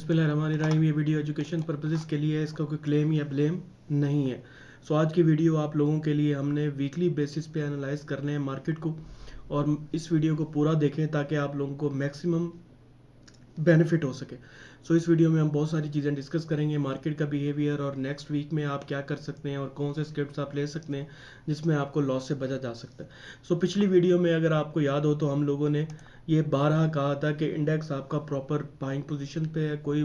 बिस्मिल्लाहिर्रहमानिर्रहीम। ये video education purposes के लिए है, इसका कोई क्लेम या ब्लेम नहीं है। सो आज की वीडियो आप लोगों के लिए हमने वीकली बेसिस पे एनालाइज करने हैं मार्केट को, और इस वीडियो को पूरा देखें ताकि आप लोगों को मैक्सिमम बेनिफिट हो सके। सो इस वीडियो में हम बहुत सारी चीज़ें डिस्कस करेंगे, मार्केट का बिहेवियर और नेक्स्ट वीक में आप क्या कर सकते हैं और कौन से स्क्रिप्ट्स आप ले सकते हैं जिसमें आपको लॉस से बचा जा सकता है। सो पिछली वीडियो में अगर आपको याद हो तो हम लोगों ने ये 12 कहा था कि इंडेक्स आपका प्रॉपर बाइंग पोजीशन पे है, कोई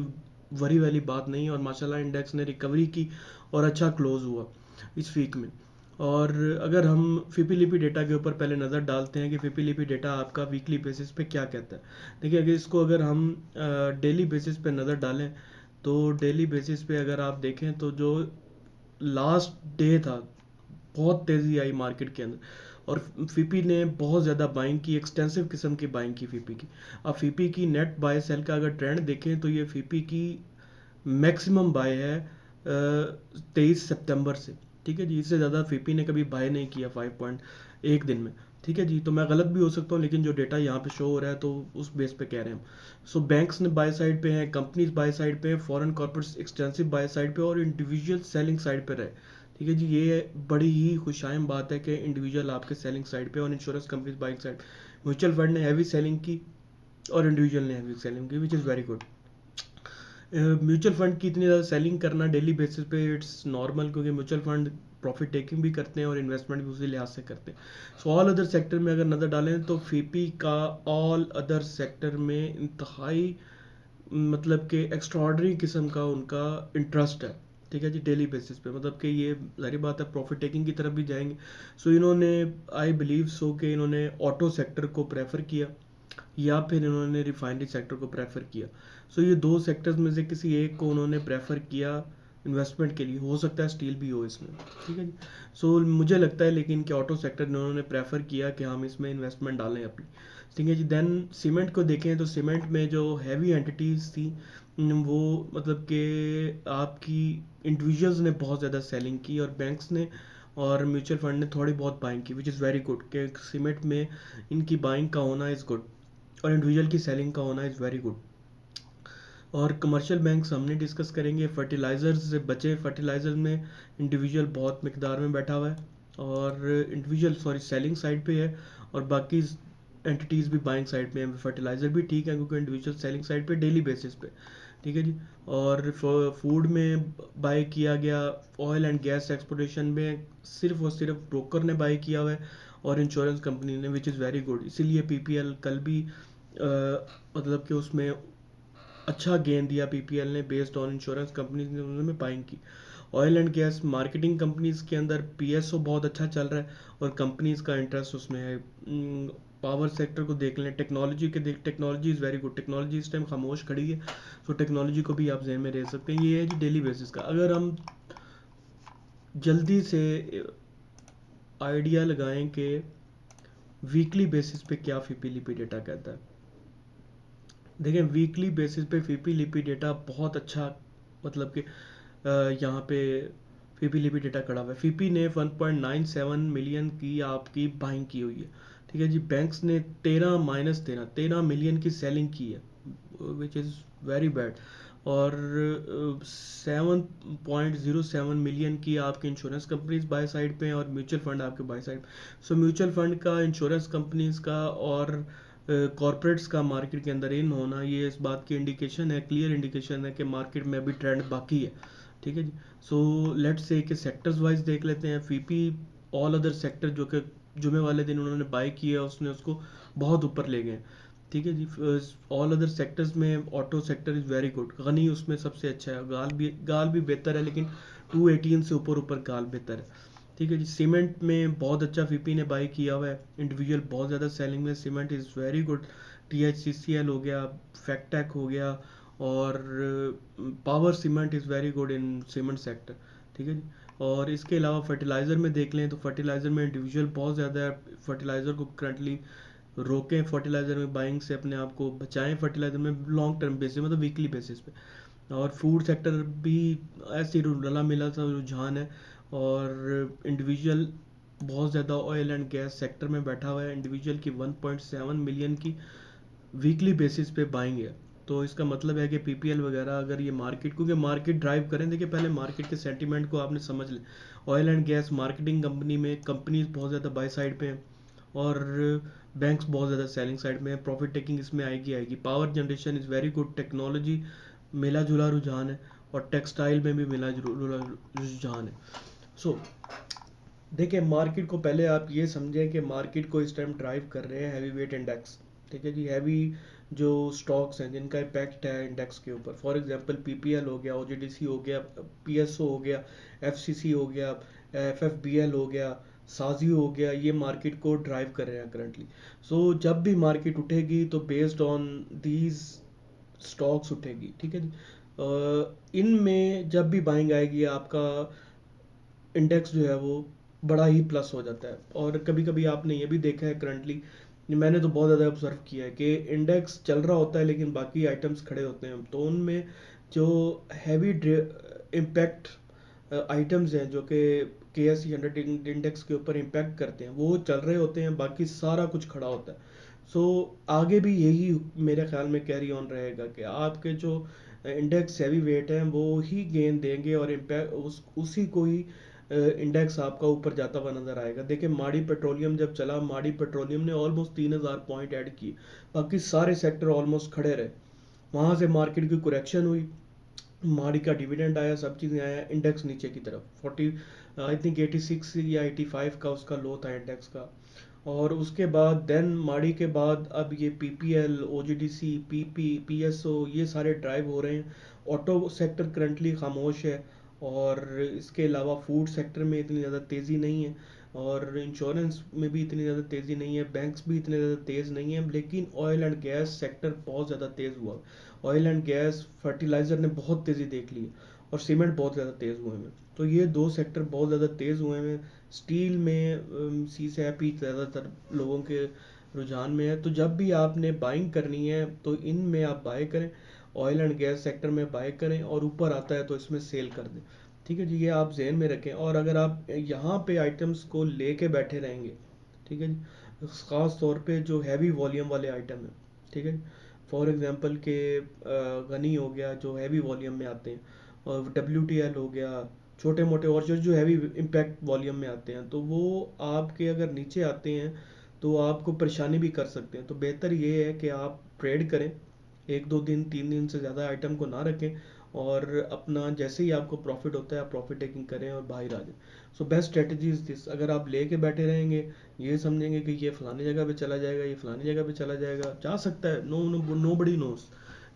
वरी वाली बात नहीं है, और माशाल्लाह इंडेक्स ने रिकवरी की और अच्छा क्लोज हुआ इस वीक में। और अगर हम फिपीलिपी डेटा के ऊपर पहले नज़र डालते हैं कि फिपीलिपी डेटा आपका वीकली बेसिस पे क्या कहता है। देखिए, अगर हम डेली बेसिस पे नज़र डालें तो डेली बेसिस पे अगर आप देखें तो जो लास्ट डे था बहुत तेज़ी आई मार्केट के अंदर, और फीपी ने बहुत ज़्यादा बाइंग की, एक्सटेंसिव किस्म की बाइंग की फीपी की। अब फीपी की नेट बाय सेल का अगर ट्रेंड देखें तो ये फीपी की मैक्सिमम बाय है 23 सितंबर से। ठीक है जी, इससे ज़्यादा फीपी ने कभी बाय नहीं किया 5.1 दिन में। ठीक है जी, तो मैं गलत भी हो सकता हूँ, लेकिन जो डेटा यहाँ पे शो हो रहा है तो उस बेस पे कह रहे हैं हम। सो बैंक्स ने बाय साइड पे हैं, कंपनीज बाय साइड पे हैं, foreign corporates extensive by side पे और इंडिविजुअल सेलिंग साइड पे रहे। ठीक है जी, ये बड़ी ही खुशाइम बात है कि इंडिविजुअल आपके सेलिंग साइड पे और insurance companies buying side. Mutual fund ने हैवी सेलिंग की और इंडिविजुअल ने हैवी सेलिंग की, which is very good. Mutual fund की इतनी ज़्यादा सेलिंग करना डेली बेसिस पे इट्स नॉर्मल, क्योंकि म्यूचुअल फंड प्रॉफिट टेकिंग भी करते हैं और इन्वेस्टमेंट भी उसी लिहाज से करते हैं। सो ऑल अदर सेक्टर में अगर नज़र डालें तो फीपी का ऑल अदर सेक्टर में इंतहाई मतलब कि एक्स्ट्रॉर्डनरी किस्म का उनका इंटरेस्ट है। ठीक है जी, डेली बेसिस पे मतलब कि ये सारी बात है, प्रॉफिट टेकिंग की तरफ भी जाएंगे। सो इन्होंने आई बिलीव सो कि इन्होंने ऑटो सेक्टर को प्रेफर किया या फिर इन्होंने रिफाइनरी सेक्टर को प्रेफर किया। सो ये दो सेक्टर्स में से किसी एक को उन्होंने प्रेफर किया इन्वेस्टमेंट के लिए, हो सकता है स्टील भी हो इसमें। ठीक है जी, सो मुझे लगता है लेकिन कि ऑटो सेक्टर इन्होंने प्रेफर किया कि हम इसमें इन्वेस्टमेंट डालें अपनी। ठीक है जी, देन सीमेंट को देखें तो सीमेंट में जो हैवी एंटिटीज़ थी वो मतलब कि आपकी इंडिविजुअल्स ने बहुत ज़्यादा सेलिंग की और बैंक्स ने और म्यूचुअल फंड ने थोड़ी बहुत बाइंग की, विच इज़ वेरी गुड कि सीमेंट में इनकी बाइंग का होना इज़ गुड और इंडिविजुअल की सेलिंग का होना इज़ वेरी गुड। और कमर्शियल बैंक्स हमने डिस्कस करेंगे। फर्टिलाइज़र से बचे, फर्टिलाइज़र में इंडिविजुअल बहुत मकदार में बैठा हुआ है और इंडिविजुअल सेलिंग साइड पे है, और बाकी एंटिटीज़ भी बाइंग साइड पे हैं। फर्टिलाइज़र भी ठीक है क्योंकि इंडिविजुअल सेलिंग साइड पे डेली बेसिस पे। ठीक है जी, और फूड में बाय किया गया, ऑयल एंड गैस एक्सपोर्टेशन में सिर्फ और सिर्फ ब्रोकर ने बाय किया हुआ है और इंश्योरेंस कंपनी ने, विच इज़ वेरी गुड। इसीलिए पीपीएल कल भी मतलब कि उसमें अच्छा गेन दिया पीपीएल ने, बेस्ड ऑन इंश्योरेंस कंपनीज ने उन्होंने बाइंग की। Oil and gas marketing companies के अंदर पीएसओ बहुत अच्छा चल रहा है और कंपनीज का इंटरेस्ट उसमें है। पावर सेक्टर को देख लें, technology is very good. Technology इस टाइम खामोश खड़ी है, तो टेक्नोलॉजी को भी आप जहन में रख सकते हैं। ये है जी डेली बेसिस का। अगर हम जल्दी से आइडिया लगाएं कि वीकली बेसिस पे क्या फीपीलीपी डेटा कहता है। देखें, वीकली बेसिस पे फीपीलीपी डेटा बहुत अच्छा मतलब कि यहाँ पे फीपीलीपी डेटा खड़ा हुआ है। फीपी ने 1.97 मिलियन की आपकी बाइंग की हुई है। ठीक है जी, बैंक्स ने 13 मिलियन की सेलिंग की है, विच इज़ वेरी बैड। और 7.07 मिलियन की आपकी इंश्योरेंस कंपनीज बाय साइड पे हैं और म्यूचुअल फंड आपके by side. So mutual fund का, इंश्योरेंस कंपनीज का और कॉरपोरेट्स का मार्केट के अंदर इन होना, ये इस बात की इंडिकेशन है, क्लियर इंडिकेशन है कि मार्केट में अभी ट्रेंड बाकी है। ठीक है जी, सो लेट्स से कि सेक्टर्स वाइज देख लेते हैं। फीपी ऑल अदर सेक्टर जो कि जुमे वाले दिन उन्होंने बाय किया उसने उसको बहुत ऊपर ले गए। ठीक है जी, ऑल अदर सेक्टर्स में auto sector is very good. गनी उसमें सबसे अच्छा है, गाल भी बेहतर है, लेकिन 218 से ऊपर ऊपर गाल बेहतर है। ठीक है जी, सीमेंट में बहुत अच्छा फीपी ने बाई किया हुआ है, इंडिविजुअल बहुत ज़्यादा सेलिंग में। Cement is very good. THCCL हो गया, फैक्टेक हो गया, और power cement is very good in cement sector. ठीक है जी, और इसके अलावा फर्टिलाइज़र में देख लें तो फर्टिलाइज़र में इंडिविजुअल बहुत ज़्यादा है। फर्टिलाइज़र को करंटली रोकें, फर्टिलाइज़र में बाइंग से अपने आप को बचाएं, फर्टिलाइज़र में लॉन्ग टर्म बेसिस मतलब वीकली बेसिस पे। और फूड सेक्टर भी ऐसे रला मिला सा रुझान है, और इंडिविजुअल बहुत ज़्यादा ऑयल एंड गैस सेक्टर में बैठा हुआ है। इंडिविजुअल की 1.7 मिलियन की वीकली बेसिस पे बाइंग है। तो इसका मतलब है कि पीपीएल वगैरह अगर ये मार्केट, क्योंकि मार्केट ड्राइव करें, देखिए पहले मार्केट के सेंटीमेंट को आपने समझ लें। Oil and gas marketing company में कंपनीज बहुत ज़्यादा बाय साइड पे हैं, और बैंक्स बहुत ज़्यादा सेलिंग साइड में है। प्रॉफिट टेकिंग इसमें आएगी। Power generation is very good, technology मिला जुला रुझान है, और टेक्सटाइल में भी मिला जुला रुझान है। सो देखिए मार्केट को पहले आप ये समझें कि मार्केट को इस टाइम ड्राइव कर रहे हैं हैवी वेट इंडेक्स। ठीक है जी, हैवी जो स्टॉक्स हैं जिनका इम्पैक्ट है इंडेक्स के ऊपर, फॉर एग्जांपल पीपीएल हो गया, ओजीडीसी हो गया, पीएसओ हो गया, एफसीसी हो गया, एफएफबीएल हो गया, साजी हो गया, ये मार्केट को ड्राइव कर रहे हैं करंटली। सो जब भी मार्केट उठेगी तो बेस्ड ऑन दीज स्टॉक्स उठेगी। ठीक है जी, इनमें जब भी बाइंग आएगी आपका इंडेक्स जो है वो बड़ा ही प्लस हो जाता है। और कभी कभी आपने ये भी देखा है करंटली, मैंने तो बहुत ज़्यादा ऑब्जर्व किया है कि इंडेक्स चल रहा होता है लेकिन बाकी आइटम्स खड़े होते हैं, तो उनमें जो हैवी इम्पैक्ट आइटम्स हैं जो कि के एस 100 इंडेक्स के ऊपर इम्पैक्ट करते हैं वो चल रहे होते हैं, बाकी सारा कुछ खड़ा होता है। सो आगे भी यही मेरे ख्याल में कैरी ऑन रहेगा कि आपके जो इंडेक्स हैवी वेट हैं वो ही गेन देंगे, और इम्पैक्ट उसी को ही इंडेक्स आपका ऊपर जाता हुआ नजर आएगा। देखिए माड़ी पेट्रोलियम जब चला, माड़ी पेट्रोलियम ने ऑलमोस्ट 3000 पॉइंट ऐड किए, बाकी सारे सेक्टर ऑलमोस्ट खड़े रहे। वहां से मार्केट की कुरेक्शन हुई, माड़ी का डिविडेंड आया, सब चीज़ें आया, इंडेक्स नीचे की तरफ 40 आई थिंक 86 या 85 का उसका लो था इंडेक्स का। और उसके बाद देन माड़ी के बाद अब ये पीपीएल, ओजीडीसी, पीएसओ ये सारे ड्राइव हो रहे हैं। ऑटो सेक्टर करंटली खामोश है, और इसके अलावा फूड सेक्टर में इतनी ज़्यादा तेज़ी नहीं है, और इंश्योरेंस में भी इतनी ज़्यादा तेज़ी नहीं है, बैंक्स भी इतने ज़्यादा तेज़ नहीं है। लेकिन ऑयल एंड गैस सेक्टर बहुत ज़्यादा तेज़ हुआ। ऑयल एंड गैस, फर्टिलाइज़र ने बहुत तेज़ी देख ली है, और सीमेंट बहुत ज़्यादा तेज़ हुए हैं। तो ये दो सेक्टर बहुत ज़्यादा तेज़ हुए हैं। स्टील में सी सैप ही ज़्यादातर लोगों के रुझान में है। तो जब भी आपने बाइंग करनी है तो इनमें आप बाय करें, ऑयल एंड गैस सेक्टर में बाय करें, और ऊपर आता है तो इसमें सेल कर दें। ठीक है जी, ये आप जहन में रखें। और अगर आप यहाँ पे आइटम्स को लेके बैठे रहेंगे, ठीक है जी, ख़ास तौर पे जो हैवी वॉल्यूम वाले आइटम हैं, ठीक है, फॉर एग्जांपल के गनी हो गया जो हैवी वॉल्यूम में आते हैं, और डब्ल्यू हो गया, छोटे मोटे और जो जो हैवी इम्पैक्ट वॉल्यूम में आते हैं, तो वो आपके अगर नीचे आते हैं तो आपको परेशानी भी कर सकते हैं। तो बेहतर ये है कि आप ट्रेड करें, एक दो दिन 3 दिन से ज़्यादा आइटम को ना रखें, और अपना जैसे ही आपको प्रॉफिट होता है आप प्रॉफिट टेकिंग करें और बाहर आ जाएं। So best strategy is this. अगर आप लेके बैठे रहेंगे, ये समझेंगे कि ये फलानी जगह पे चला जाएगा, ये फलानी जगह पे चला जाएगा, जा सकता है, नो बडी नोस,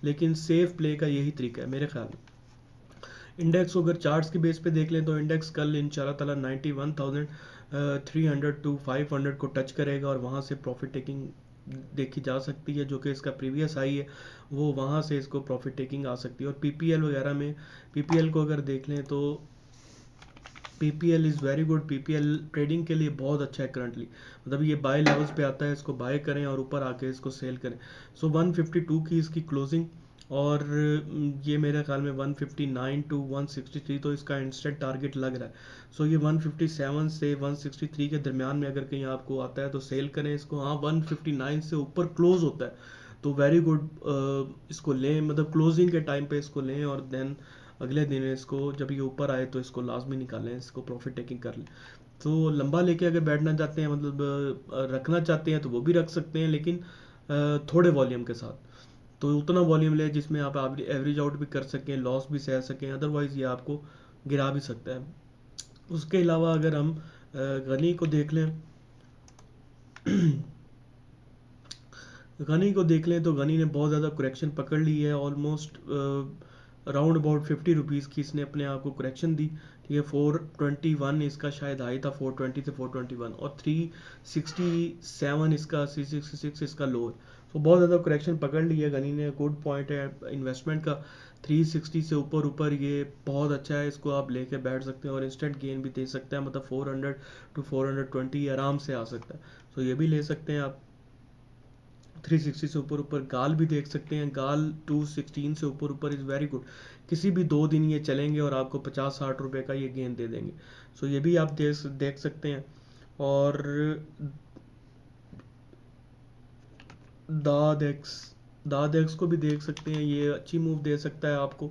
लेकिन सेफ प्ले का यही तरीका है मेरे ख्याल में। इंडेक्स को अगर चार्ट्स के बेस पे देख लें तो इंडेक्स कल इंशाल्लाह ताला 91,300 टू 500 को टच करेगा, और वहाँ से प्रॉफिट टेकिंग देखी जा सकती है, जो कि इसका प्रीवियस हाई है, वो वहाँ से इसको प्रॉफिट टेकिंग आ सकती है। और पीपीएल वगैरह में, पीपीएल को अगर देख लें तो PPL is very good. PPL trading के लिए बहुत अच्छा है करंटली, मतलब ये बाय लेवल्स पे आता है, इसको बाय करें और ऊपर आके इसको सेल करें। सो 152 की इसकी क्लोजिंग, और ये मेरे ख्याल में 159 टू 163 तो इसका इंस्टेंट टारगेट लग रहा है। सो ये 157 से 163 के दरमियान में अगर कहीं आपको आता है तो सेल करें इसको। हाँ, 159 से ऊपर क्लोज होता है तो वेरी गुड, इसको लें, मतलब क्लोजिंग के टाइम पे इसको लें, और देन अगले दिन इसको जब ये ऊपर आए तो इसको लाजमी निकालें, इसको प्रॉफिट टेकिंग कर लें। तो लंबा लेके अगर बैठना चाहते हैं, मतलब रखना चाहते हैं तो वो भी रख सकते हैं, लेकिन थोड़े वॉल्यूम के साथ। तो उतना वॉल्यूम लें जिसमें आप एवरेज आउट भी कर सकें, लॉस भी सह सकें, अदरवाइज़ ये आपको गिरा भी सकता है। उसके अलावा अगर हम गनी को देख लें गनी को देख लें तो गनी ने बहुत ज़्यादा करेक्शन पकड़ ली है, ऑलमोस्ट अराउंड अबाउट 50 रुपीज़ की इसने अपने आप को करेक्शन दी। ठीक है, 421 इसका शायद हाई था, 420 से 421, और 367 इसका 366 इसका लो है। तो बहुत ज़्यादा करेक्शन पकड़ ली है गनी ने, गुड पॉइंट है इन्वेस्टमेंट का। 360 से ऊपर ऊपर ये बहुत अच्छा है, इसको आप लेके बैठ सकते हैं, और इंस्टेंट गेन भी दे सकते हैं, मतलब 400 टू 420 आराम से आ सकता है। तो ये भी ले सकते हैं आप। 360 से ऊपर ऊपर गाल भी देख सकते हैं, गाल 216 से ऊपर ऊपर इज़ वेरी गुड। किसी भी 2 दिन ये चलेंगे और आपको 50-60 रुपए का ये गेन दे देंगे। सो ये भी आप देख सकते हैं। और दाद एक्स दाद एक्स को भी देख सकते हैं, ये अच्छी मूव दे सकता है आपको।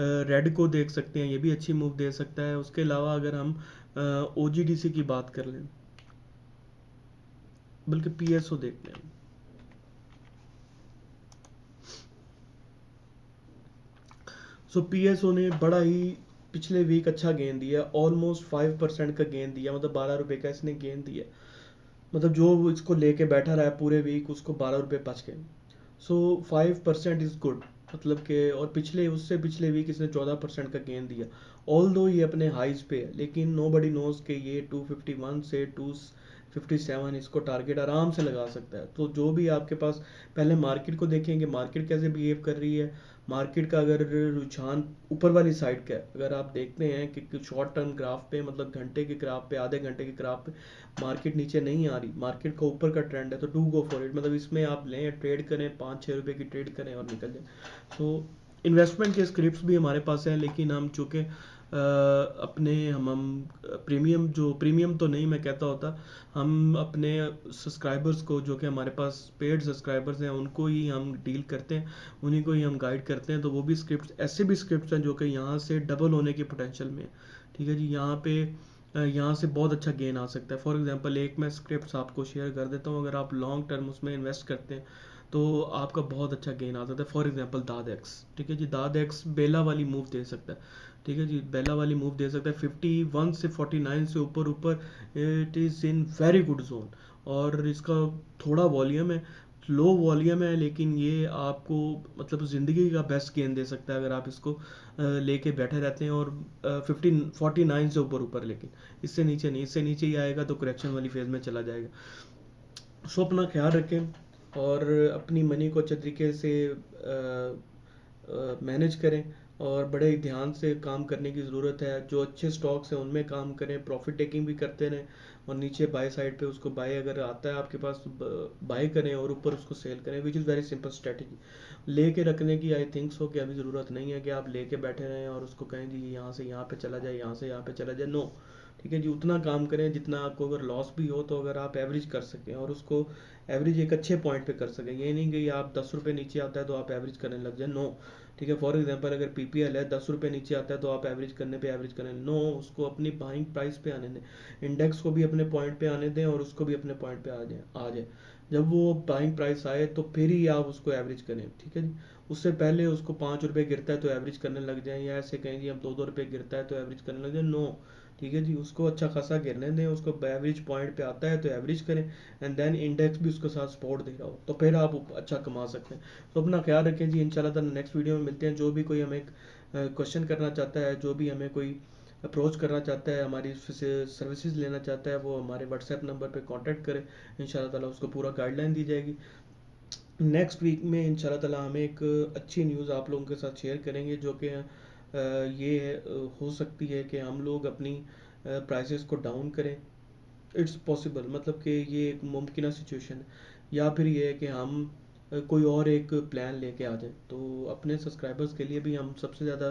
रेड को देख सकते हैं, ये भी अच्छी मूव दे सकता है। उसके अलावा अगर हम ओ की बात कर लें, बल्कि PSO देखते हैं। सो PSO ने बड़ा ही पिछले वीक अच्छा गेन दिया, ऑलमोस्ट 5% का गेन दिया, मतलब 12 रुपये का इसने गेन दिया। मतलब जो इसको लेके बैठा रहा है पूरे वीक, उसको 12 रुपये बच गए। सो 5% इज़ गुड, मतलब कि, और पिछले उससे पिछले वीक इसने 14% का गेन दिया। ऑल दो ये अपने हाइज पे है, लेकिन नो बडी नोज के ये 251 से 257 इसको टारगेट आराम से लगा सकता है। तो जो भी आपके पास, पहले मार्केट को देखेंगे मार्केट कैसे बिहेव कर रही है। मार्केट का अगर रुझान ऊपर वाली साइड का है, अगर आप देखते हैं कि शॉर्ट टर्म ग्राफ पे, मतलब घंटे के ग्राफ पे, आधे घंटे के ग्राफ पे मार्केट नीचे नहीं आ रही, मार्केट का ऊपर का ट्रेंड है, तो डू गो फॉर इट। मतलब इसमें आप लें, ट्रेड करें, 5-6 रुपए की ट्रेड करें और निकल जाए। सो इन्वेस्टमेंट के स्क्रिप्ट्स भी हमारे पास हैं, लेकिन हम चूँकि अपने हम प्रीमियम, जो प्रीमियम तो नहीं मैं कहता होता, हम अपने सब्सक्राइबर्स को, जो कि हमारे पास पेड सब्सक्राइबर्स हैं, उनको ही हम डील करते हैं, उन्हीं को ही हम गाइड करते हैं। तो वो भी स्क्रिप्ट्स, ऐसे भी स्क्रिप्ट्स हैं जो कि यहाँ से डबल होने की पोटेंशियल में है। ठीक है जी, यहाँ पे यहाँ से बहुत अच्छा गेन आ सकता है। फॉर एग्जांपल एक मैं स्क्रिप्ट्स आपको शेयर कर देता हूँ, अगर आप लॉन्ग टर्म उसमें इन्वेस्ट करते हैं तो आपका बहुत अच्छा गेन आ सकता है। फॉर एग्जांपल दाद एक्स, ठीक है जी, दाद एक्स बेला वाली मूव दे सकता है। ठीक है जी, बेला वाली मूव दे सकता है 51 से 49 से ऊपर ऊपर, it is in very good zone. और इसका थोड़ा वॉल्यूम है, लो वॉल्यूम है, लेकिन ये आपको मतलब ज़िंदगी का बेस्ट गेन दे सकता है अगर आप इसको लेके बैठे रहते हैं। और 49 से ऊपर ऊपर, लेकिन इससे नीचे नहीं, इससे नीचे ही आएगा तो करेक्शन वाली फेज़ में चला जाएगा। सो अपना ख्याल रखें और अपनी मनी को अच्छे तरीके से मैनेज करें, और बड़े ध्यान से काम करने की ज़रूरत है। जो अच्छे स्टॉक्स हैं उनमें काम करें, प्रॉफिट टेकिंग भी करते रहें, और नीचे बाय साइड पे उसको बाय अगर आता है आपके पास बाय करें, और ऊपर उसको सेल करें, which is very simple strategy. लेके रखने की आई थिंक सो कि अभी ज़रूरत नहीं है कि आप लेके बैठे रहें और उसको कहें जी यहाँ से यहाँ पे चला जाए, यहाँ से यहाँ पे चला जाए, नो। ठीक है जी, उतना काम करें जितना आपको अगर लॉस भी हो तो अगर आप एवरेज कर सकें, और उसको एवरेज एक अच्छे पॉइंट पे कर सकें। ये नहीं कि आप 10 रुपये नीचे आता है तो आप एवरेज करने लग जाए, नो। ठीक है, फॉर एग्जांपल अगर PPL है, 10 रुपये नीचे आता है तो आप एवरेज करने पे एवरेज करें, नो। उसको अपनी बाइंग प्राइस पे आने दें, इंडेक्स को भी अपने पॉइंट पे आने दें और उसको भी अपने पॉइंट पे आ जाए। जब वो बाइंग प्राइस आए तो फिर ही आप उसको एवरेज करें। ठीक है जी, उससे पहले उसको 5 रुपये गिरता है तो एवरेज करने लग जाए, या ऐसे कहें जी अब 2-2 रुपये गिरता है तो एवरेज करने लग जाए, नो। ठीक है जी, उसको अच्छा खासा गिरने दें, उसको एवरेज पॉइंट पे आता है तो एवरेज करें, एंड देन इंडेक्स भी उसके साथ सपोर्ट दे रहा हो तो फिर आप अच्छा कमा सकते हैं। तो अपना ख्याल रखें जी, इंशाल्लाह ताला नेक्स्ट वीडियो में मिलते हैं। जो भी कोई हमें क्वेश्चन करना चाहता है, जो भी हमें कोई अप्रोच करना चाहता है, हमारी सर्विसेज लेना चाहता है, वो हमारे व्हाट्सएप नंबर पे कांटेक्ट करे, इंशाल्लाह ताला उसको पूरा गाइडलाइन दी जाएगी। नेक्स्ट वीक में इंशाल्लाह ताला हम एक अच्छी न्यूज़ आप लोगों के साथ शेयर करेंगे, जो कि ये हो सकती है कि हम लोग अपनी प्राइसेस को डाउन करें। इट्स पॉसिबल, मतलब कि ये एक मुमकिन सिचुएशन है, या फिर ये है कि हम कोई और एक प्लान लेके आ जाए। तो अपने सब्सक्राइबर्स के लिए भी हम सबसे ज़्यादा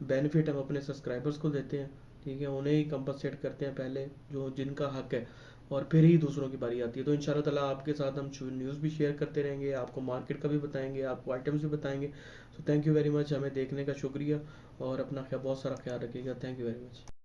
बेनिफिट हम अपने सब्सक्राइबर्स को देते हैं। ठीक है, उन्हें ही कंपनसेट करते हैं पहले, जो जिनका हक है, और फिर ही दूसरों की बारी आती है। तो इंशाल्लाह ताला आपके साथ हम न्यूज़ भी शेयर करते रहेंगे, आपको मार्केट का भी बताएंगे, आपको आइटम्स भी बताएंगे। तो थैंक यू वेरी मच, हमें देखने का शुक्रिया, और अपना बहुत सारा ख्याल रखिएगा। Thank you very much.